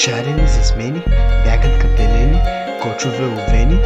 Шарени за смени, бягат капелени, кочове овени.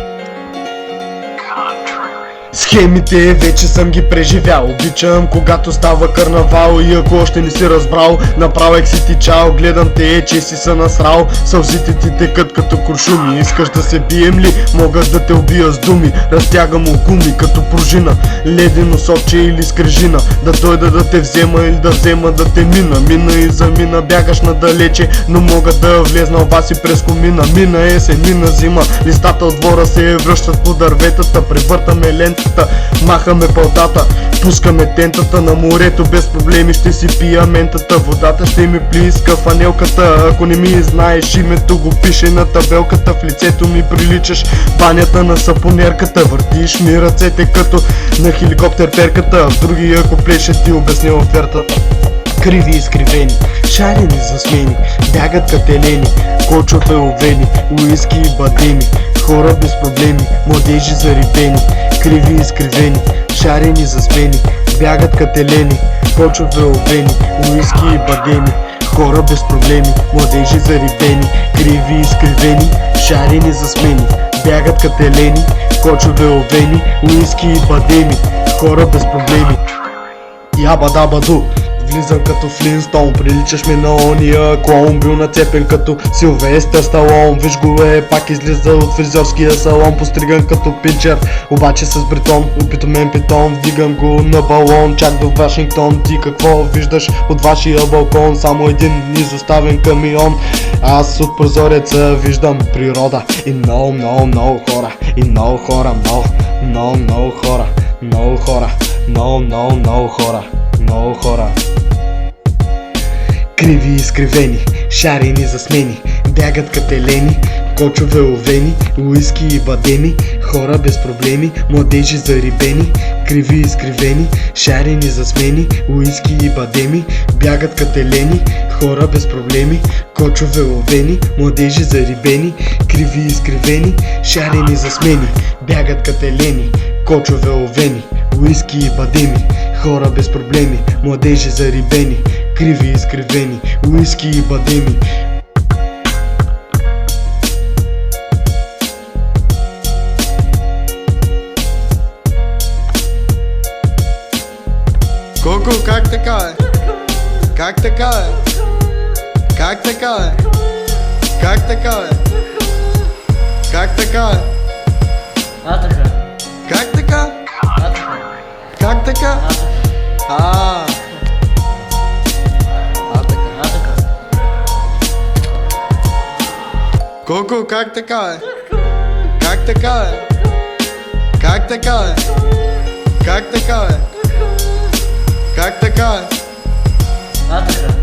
Схемите вече съм ги преживял. Обичам когато става карнавал. И ако още не си разбрал, направих си ти чао. Гледам те, че си се насрал. Сълзите ти текат като куршуми. Искаш да се бием ли? Мога да те убия с думи. Разтягам гуми като пружина, ледено сокче или скрежина. Да дойда да те взема или да взема да те мина. Мина и замина, бягаш надалече, но мога да влезна в вас и през комина. Мина есен, мина зима, листата от двора се връщат по дърветата. Превъртаме лентата, махаме пълтата, пускаме тентата. На морето без проблеми ще си пия ментата. Водата ще ми плиска фанелката. Ако не ми знаеш името, го пише на табелката. В лицето ми приличаш банята на сапонерката. Въртиш ми ръцете като на хеликоптер перката. В други ако плеше ти обясня офертата. Криви изкривени, шарени за смени, бягат кателени, кочове овени, уиски и бадеми. Хора без проблеми, младежи зарибени. Криви изкривени, шарени за смени, бягат кателени, кочове овени, уиски и бадеми. Хора без проблеми, младежи зарибени. Криви изкривени, шарени за смени, бягат кателени, кочове овени, уиски и бадеми. Хора без проблеми. Ябадабаду, влизам като Флинстоун, приличаш ми на ония клоун. Бил нацепен като Силвестър Сталон. Виж го пак излиза от фризьорския салон. Постриган като пинчер, обаче с бретон. Опитомен питон, вдигам го на балон. Чак до Вашингтон, ти какво виждаш от вашия балкон? Само един изоставен камион. Аз от прозореца виждам природа и много хора. И много хора, много хора. Много хора, много хора. Много хора. Криви изкривени, шарени за смени, бягат кателени, кочове овени, уиски и бадеми. Хора без проблеми, младежи зарибени. Криви изкривени, шарени за смени, уиски и бадеми. Бягат кателени, хора без проблеми, кочове овени, младежи зарибени. Криви изкривени, шарени за смени, бягат кателени, кочове овени, уиски и бадеми. Хора без проблеми, младежи зарибени. Криви изкривени, уиски и бадеми. Коко, как така е? Как така е? Как така е? Как така е? Как така е? Така. Как така? Така. Как така? А. Така. Коко, как така е? Как така е? Как така е? Как така е? Как така е? Така.